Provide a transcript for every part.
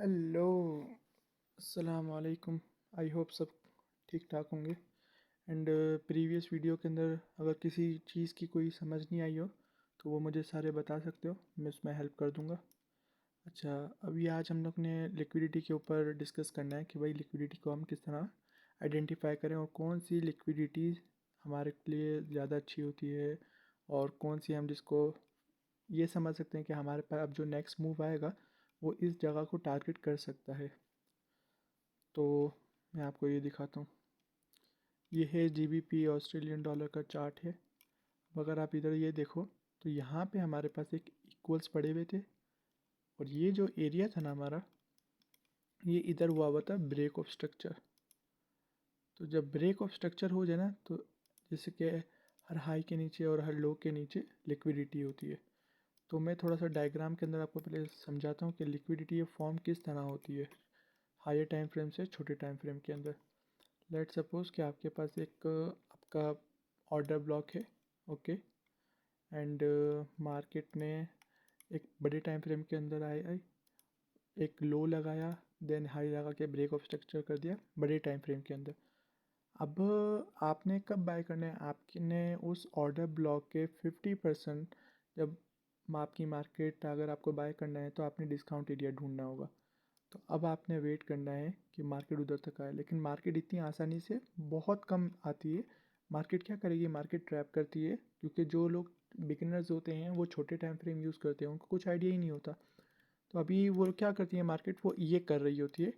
Hello, अस्सलाम वालेकुम। I hope सब ठीक ठाक होंगे। एंड प्रीवियस वीडियो के अंदर अगर किसी चीज़ की कोई समझ नहीं आई हो तो वो मुझे सारे बता सकते हो, मैं उसमें हेल्प कर दूंगा। अच्छा, अभी आज हम लोग ने लिक्विडिटी के ऊपर डिस्कस करना है कि भाई लिक्विडिटी को हम किस तरह आइडेंटिफाई करें और कौन सी लिक्विडिटी हमारे लिए ज़्यादा अच्छी होती है और कौन सी हम जिसको ये समझ सकते हैं कि हमारे पास अब जो नेक्स्ट मूव आएगा वो इस जगह को टारगेट कर सकता है। तो मैं आपको ये दिखाता हूँ। ये है जीबीपी ऑस्ट्रेलियन डॉलर का चार्ट है। अब अगर आप इधर ये देखो तो यहाँ पे हमारे पास एक इक्वल्स पड़े हुए थे और ये जो एरिया था ना हमारा, ये इधर हुआ था ब्रेक ऑफ स्ट्रक्चर। तो जब ब्रेक ऑफ स्ट्रक्चर हो जाए ना तो जैसे कि हर हाई के नीचे और हर लो के नीचे लिक्विडिटी होती है। तो मैं थोड़ा सा डायग्राम के अंदर आपको पहले समझाता हूँ कि लिक्विडिटी ये फॉर्म किस तरह होती है हायर टाइम फ्रेम से छोटे टाइम फ्रेम के अंदर। लेट सपोज कि आपके पास एक आपका ऑर्डर ब्लॉक है, ओके। एंड मार्केट ने एक बड़े टाइम फ्रेम के अंदर आए एक लो लगाया, देन हाई लगा के ब्रेक ऑफ स्ट्रक्चर कर दिया बड़े टाइम फ्रेम के अंदर। अब आपने कब बाय करना है, आपने उस ऑर्डर ब्लॉक के 50%, जब आपकी मार्केट अगर आपको बाय करना है तो आपने डिस्काउंट एरिया ढूंढना होगा। तो अब आपने वेट करना है कि मार्केट उधर तक आए, लेकिन मार्केट इतनी आसानी से बहुत कम आती है। मार्केट क्या करेगी, मार्केट ट्रैप करती है, क्योंकि जो लोग बिगिनर्स होते हैं वो छोटे टाइम फ्रेम यूज़ करते हैं, उनको कुछ आइडिया ही नहीं होता। तो अभी वो क्या करती है मार्केट, वो ये कर रही होती है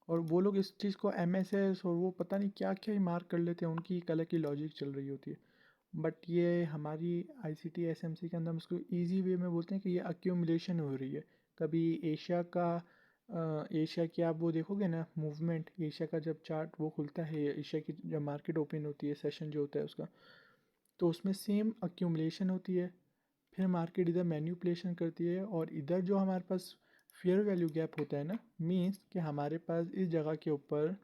और वो लोग इस चीज़ को एमएसएस और वो पता नहीं क्या क्या ही मार्क कर लेते हैं, उनकी एक अलग की लॉजिक चल रही होती है। बट ये हमारी आईसीटी एसएमसी के अंदर हम इसको ईजी वे में बोलते हैं कि ये अक्यूमुलेशन हो रही है। कभी एशिया का एशिया की आप वो देखोगे ना मूवमेंट, एशिया का जब चार्ट वो खुलता है, एशिया की जब मार्केट ओपन होती है, सेशन जो होता है उसका, तो उसमें सेम अक्यूमुलेशन होती है। फिर मार्केट इधर मैन्युपुलेशन करती है और इधर जो हमारे पास फेयर वैल्यू गैप होता है ना, मीन्स कि हमारे पास इस जगह के ऊपर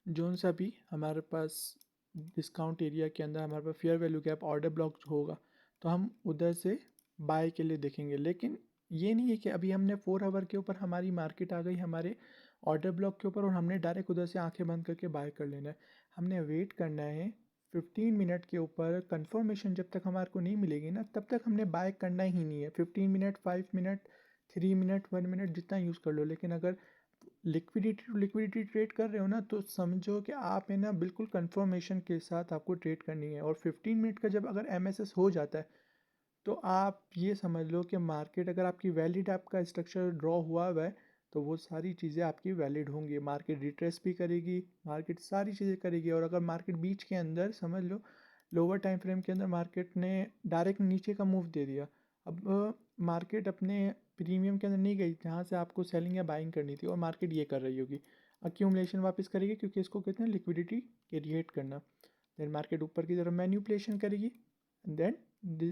जोन सा भी हमारे पास डिस्काउंट एरिया के अंदर हमारे पास fair value gap order block होगा तो हम उधर से बाय के लिए देखेंगे। लेकिन ये नहीं है कि अभी हमने 4 आवर के ऊपर हमारी मार्केट आ गई हमारे ऑर्डर ब्लॉक के ऊपर और हमने डायरेक्ट उधर से आंखें बंद करके बाय कर लेना है। हमने वेट करना है 15 मिनट के ऊपर। कंफर्मेशन जब तक हमारे को नहीं मिलेगी ना तब तक हमने बाय करना ही नहीं है। 15 मिनट, 5 मिनट, 3 मिनट, 1 मिनट जितना यूज़ कर लो, लेकिन अगर लिक्विडिटी टू लिक्विडिटी ट्रेड कर रहे हो ना तो समझो कि आप है ना बिल्कुल कंफर्मेशन के साथ आपको ट्रेड करनी है। और 15 मिनट का जब अगर एमएसएस हो जाता है तो आप ये समझ लो कि मार्केट अगर आपकी वैलिड आपका स्ट्रक्चर ड्रॉ हुआ हुआ है तो वो सारी चीज़ें आपकी वैलिड होंगी। मार्केट रिट्रेस भी करेगी, मार्केट सारी चीज़ें करेगी। और अगर मार्केट बीच के अंदर समझ लो लोअर टाइम फ्रेम के अंदर मार्केट ने डायरेक्ट नीचे का मूव दे दिया, अब मार्केट अपने प्रीमियम के अंदर नहीं गई जहाँ से आपको सेलिंग या बाइंग करनी थी और मार्केट ये कर रही होगी, अक्यूमुलेशन वापस करेगी, क्योंकि इसको कहते हैं लिक्विडिटी क्रिएट करना। देन मार्केट ऊपर की तरफ मैन्युपुलेशन करेगी, देन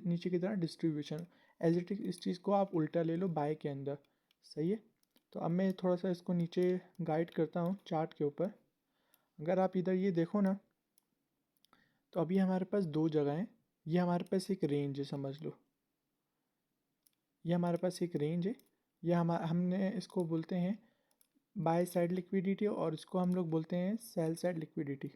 नीचे की तरफ डिस्ट्रीब्यूशन। एज इट इज इस चीज़ को आप उल्टा ले लो बाय के अंदर, सही है। तो अब मैं थोड़ा सा इसको नीचे गाइड करता हूँ चार्ट के ऊपर। अगर आप इधर ये देखो ना तो अभी हमारे पास दो जगह हैं। ये हमारे पास एक रेंज है, समझ लो ये हमारे पास एक रेंज है। ये हमने इसको बोलते हैं बाय साइड लिक्विडिटी और इसको हम लोग बोलते हैं sell side liquidity.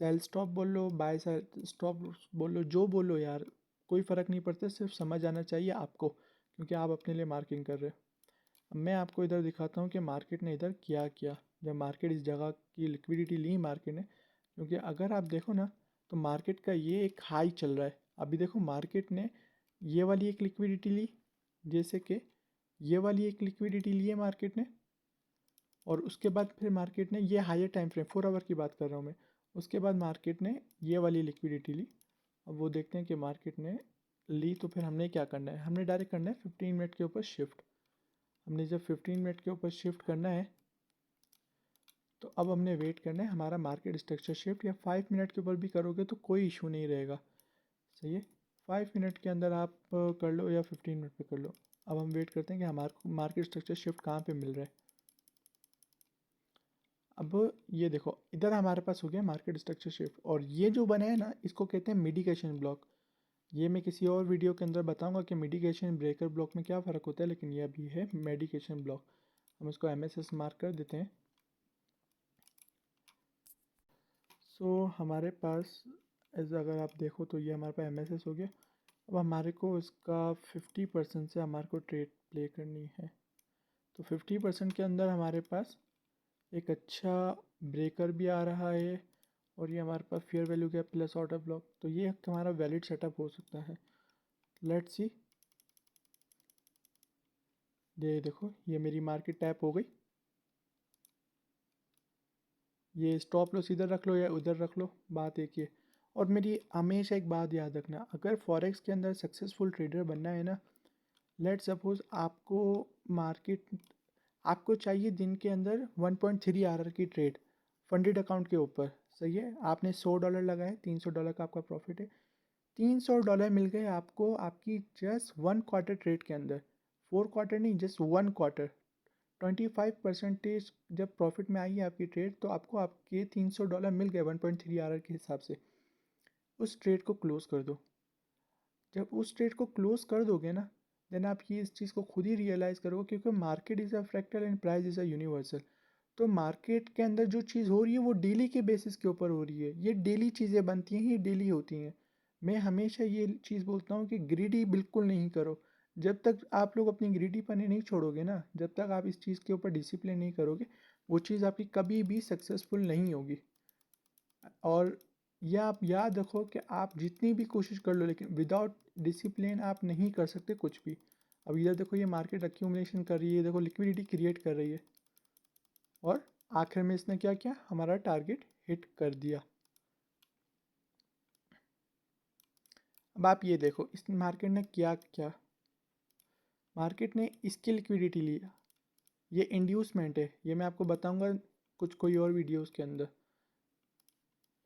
Sell stop बोल लो, बाय साइड स्टॉप बोल लो, जो बोलो यार कोई फ़र्क नहीं पड़ता, सिर्फ समझ आना चाहिए आपको, क्योंकि आप अपने लिए मार्किंग कर रहे हो। अब मैं आपको इधर दिखाता हूँ कि मार्केट ने इधर क्या किया जब मार्केट इस जगह की लिक्विडिटी ली मार्केट ने। क्योंकि अगर आप देखो ना तो मार्केट का ये एक हाई चल रहा है। अभी देखो मार्केट ने ये वाली एक लिक्विडिटी ली, जैसे कि ये वाली एक लिक्विडिटी ली है मार्केट ने, और उसके बाद फिर मार्केट ने ये हायर टाइम फ्रेम 4 आवर की बात कर रहा हूँ मैं, उसके बाद मार्केट ने ये वाली लिक्विडिटी ली। अब वो देखते हैं कि मार्केट ने ली तो फिर हमने क्या करना है, हमने डायरेक्ट करना है 15 मिनट के ऊपर शिफ्ट। हमने जब 15 मिनट के ऊपर शिफ्ट करना है तो अब हमने वेट करना है हमारा मार्केट स्ट्रक्चर शिफ्ट, या 5 मिनट के ऊपर भी करोगे तो कोई इशू नहीं रहेगा, सही है। 5 मिनट के अंदर आप कर लो या 15 मिनट पे कर लो। अब हम वेट करते हैं कि हमारे मार्केट स्ट्रक्चर शिफ्ट कहाँ पे मिल रहा है। अब ये देखो इधर हमारे पास हो गया मार्केट स्ट्रक्चर शिफ्ट और ये जो बना है ना इसको कहते हैं मिडिकेशन ब्लॉक। ये मैं किसी और वीडियो के अंदर बताऊंगा कि मिटिगेशन ब्रेकर ब्लॉक में क्या फ़र्क होता है, लेकिन ये अभी है मेडिकेशन ब्लॉक। हम इसको MSS मार्क कर देते हैं। सो हमारे पास एज अगर आप देखो तो ये हमारे पास MSS हो गया। अब हमारे को इसका 50% से हमारे को ट्रेड प्ले करनी है। तो 50% के अंदर हमारे पास एक अच्छा ब्रेकर भी आ रहा है और ये हमारे पास fair value gap plus order block, तो ये हमारा वैलिड सेटअप हो सकता है। लेट्स सी, ये देखो ये मेरी मार्केट टैप हो गई। ये स्टॉप लॉस इधर रख लो या उधर रख लो, बात एक ही है। और मेरी हमेशा एक बात याद रखना, अगर फॉरेक्स के अंदर सक्सेसफुल ट्रेडर बनना है ना, लेट सपोज आपको मार्केट आपको चाहिए दिन के अंदर 1.3 आर की ट्रेड फंडेड अकाउंट के ऊपर, सही है। आपने $100 लगाए, $300 का आपका प्रॉफिट है। $300 मिल गए आपको आपकी जस्ट 1 क्वार्टर ट्रेड के अंदर। 4 क्वार्टर नहीं, जस्ट 1 क्वार्टर। 25% जब प्रॉफिट में आई है आपकी ट्रेड, तो आपको आपके $300 मिल गए 1.3 आर के हिसाब से। उस ट्रेड को क्लोज कर दो। जब उस ट्रेड को क्लोज कर दोगे ना, देन आप ये इस चीज़ को खुद ही रियलाइज़ करोगे, क्योंकि market is a fractal and price is a universal. तो मार्केट के अंदर जो चीज़ हो रही है वो डेली के बेसिस के ऊपर हो रही है। ये डेली चीज़ें बनती हैं, ये डेली होती हैं। मैं हमेशा ये चीज़ बोलता हूँ कि ग्रीडी बिल्कुल नहीं करो। जब तक आप लोग अपनी ग्रीडी पने नहीं छोड़ोगे ना, जब तक आप इस चीज़ के ऊपर डिसिप्लिन नहीं करोगे, वो चीज़ आपकी कभी भी सक्सेसफुल नहीं होगी। और यह आप याद रखो कि आप जितनी भी कोशिश कर लो, लेकिन विदाउट डिसिप्लिन आप नहीं कर सकते कुछ भी। अब इधर देखो ये मार्केट एक्यूमुलेशन कर रही है, देखो लिक्विडिटी क्रिएट कर रही है, और आखिर में इसने क्या किया, हमारा टारगेट हिट कर दिया। अब आप ये देखो इस मार्केट ने क्या किया, मार्केट ने इसकी लिक्विडिटी लिया। ये इंड्यूसमेंट है, ये मैं आपको बताऊंगा कुछ कोई और वीडियोस के अंदर।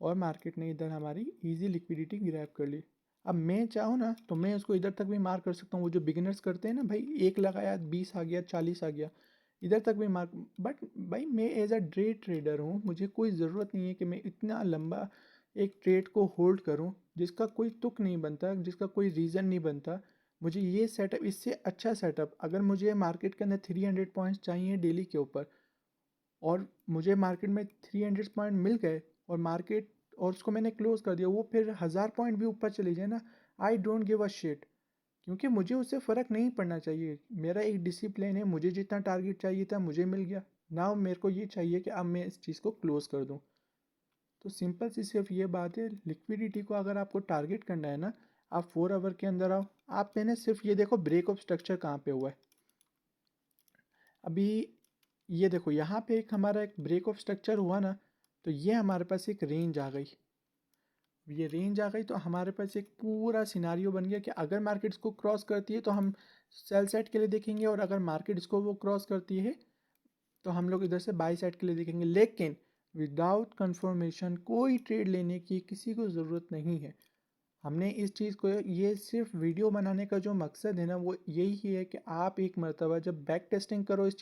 और मार्केट ने इधर हमारी इजी लिक्विडिटी ग्रैब कर ली। अब मैं चाहूँ ना तो मैं उसको इधर तक भी मार्क कर सकता हूँ। वो जो बिगिनर्स करते हैं ना भाई, 1 लगाया 20 आ गया 40 आ गया, इधर तक भी मार्क। बट भाई मैं एज अ डे ट्रेडर हूँ, मुझे कोई ज़रूरत नहीं है कि मैं इतना लंबा एक ट्रेड को होल्ड करूँ जिसका कोई तुक नहीं बनता, जिसका कोई रीज़न नहीं बनता। मुझे ये सेटअप, इससे अच्छा सेटअप, अगर मुझे मार्केट के अंदर 300 पॉइंट्स चाहिए डेली के ऊपर, और मुझे मार्केट में 300 पॉइंट मिल गए, और मार्केट और उसको मैंने क्लोज कर दिया, वो फिर 1000 पॉइंट भी ऊपर चले जाए ना, I don't give a shit. क्योंकि मुझे उससे फ़र्क नहीं पड़ना चाहिए। मेरा एक डिसिप्लिन है, मुझे जितना टारगेट चाहिए था मुझे मिल गया। ना मेरे को ये चाहिए कि अब मैं इस चीज़ को क्लोज कर दूँ। तो सिंपल सी सिर्फ ये बात है, लिक्विडिटी को अगर आपको टारगेट करना है ना, आप 4 आवर के अंदर आओ। आप मैंने सिर्फ ये देखो ब्रेक ऑफ स्ट्रक्चर कहाँ पे हुआ है अभी। ये देखो यहाँ पे एक हमारा एक ब्रेक ऑफ स्ट्रक्चर हुआ ना, तो ये हमारे पास एक रेंज आ गई। ये रेंज आ गई तो हमारे पास एक पूरा सिनारियो बन गया कि अगर मार्केट इसको क्रॉस करती है तो हम सेल साइड के लिए देखेंगे, और अगर मार्केट इसको वो क्रॉस करती है तो हम लोग इधर से बाई साइड के लिए देखेंगे। लेकिन विदाउट कंफर्मेशन कोई ट्रेड लेने की किसी को ज़रूरत नहीं है। हमने इस चीज़ को, ये सिर्फ वीडियो बनाने का जो मकसद है ना, वो यही है कि आप एक मर्तबा जब बैक टेस्टिंग करो इस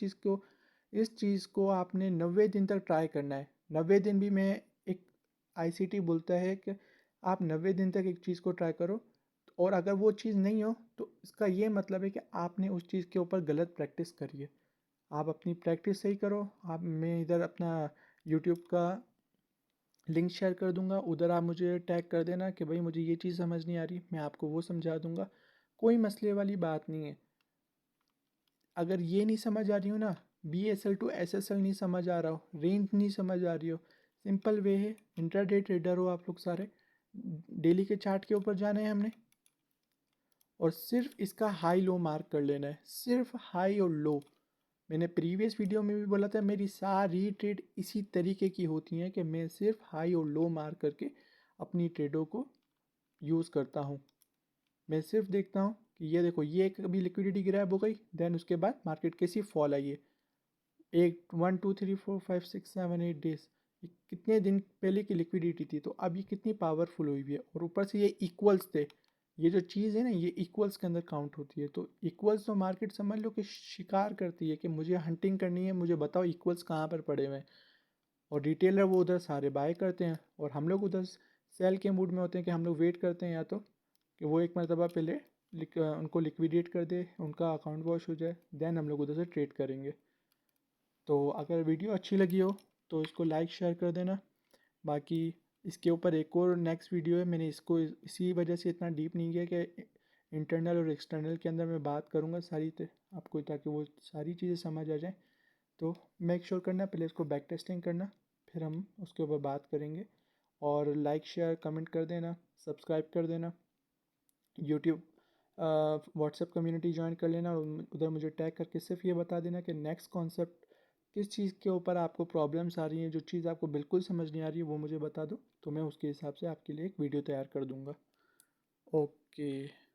चीज़ को आपने 90 दिन तक ट्राई करना है। 90 दिन भी मैं एक ICT बोलता है कि आप 90 दिन तक एक चीज़ को ट्राई करो, और अगर वो चीज़ नहीं हो तो इसका ये मतलब है कि आपने उस चीज़ के ऊपर गलत प्रैक्टिस करी है। आप अपनी प्रैक्टिस सही करो। आप, मैं इधर अपना यूट्यूब का लिंक शेयर कर दूंगा, उधर आप मुझे टैग कर देना कि भाई मुझे ये चीज़ समझ नहीं आ रही, मैं आपको वो समझा दूंगा। कोई मसले वाली बात नहीं है। अगर ये नहीं समझ आ रही हो ना, BSL to SSL नहीं समझ आ रहा हो, रेंज नहीं समझ आ रही हो, सिंपल वे है। इंट्राडे ट्रेडर हो आप लोग सारे, डेली के चार्ट के ऊपर जाना है हमने, और सिर्फ इसका हाई लो मार्क कर लेना है, सिर्फ हाई और लो। मैंने प्रीवियस वीडियो में भी बोला था, मेरी सारी ट्रेड इसी तरीके की होती हैं कि मैं सिर्फ हाई और लो मार्क करके अपनी ट्रेडों को यूज़ करता हूँ। मैं सिर्फ देखता हूँ कि ये देखो ये एक अभी लिक्विडिटी ग्रैब हो गई, देन उसके बाद मार्केट कैसी फॉल आई है। एक 1 2 3 4 5 6 7 8 डेज, कितने दिन पहले की लिक्विडिटी थी, तो अब ये कितनी पावरफुल हुई हुई है। और ऊपर से ये इक्वल्स थे, ये जो चीज़ है ना ये इक्वल्स के अंदर काउंट होती है। तो इक्वल्स तो मार्केट समझ लो कि शिकार करती है कि मुझे हंटिंग करनी है, मुझे बताओ इक्वल्स कहाँ पर पड़े हुए हैं। और रिटेलर वो उधर सारे बाय करते हैं, और हम लोग उधर सेल के मूड में होते हैं कि हम लोग वेट करते हैं या तो कि वो एक मरतबा पहले उनको लिक्विडेट कर दे, उनका अकाउंट वॉश हो जाए, देन हम लोग उधर से ट्रेड करेंगे। तो अगर वीडियो अच्छी लगी हो तो इसको लाइक शेयर कर देना। बाकी इसके ऊपर एक और नेक्स्ट वीडियो है, मैंने इसको इसी वजह से इतना डीप नहीं किया कि इंटरनल और एक्सटर्नल के अंदर मैं बात करूँगा सारी आपको, ताकि वो सारी चीज़ें समझ आ जाएँ। तो मेक श्योर करना पहले इसको बैक टेस्टिंग करना, फिर हम उसके ऊपर बात करेंगे। और लाइक शेयर कमेंट कर देना, सब्सक्राइब कर देना, यूट्यूब व्हाट्सएप कम्युनिटी ज्वाइन कर लेना और उधर मुझे टैग करके सिर्फ ये बता देना कि नेक्स्ट कॉन्सेप्ट किस चीज़ के ऊपर आपको प्रॉब्लम्स आ रही हैं, जो चीज़ आपको बिल्कुल समझ नहीं आ रही है वो मुझे बता दो, तो मैं उसके हिसाब से आपके लिए एक वीडियो तैयार कर दूँगा। ओके।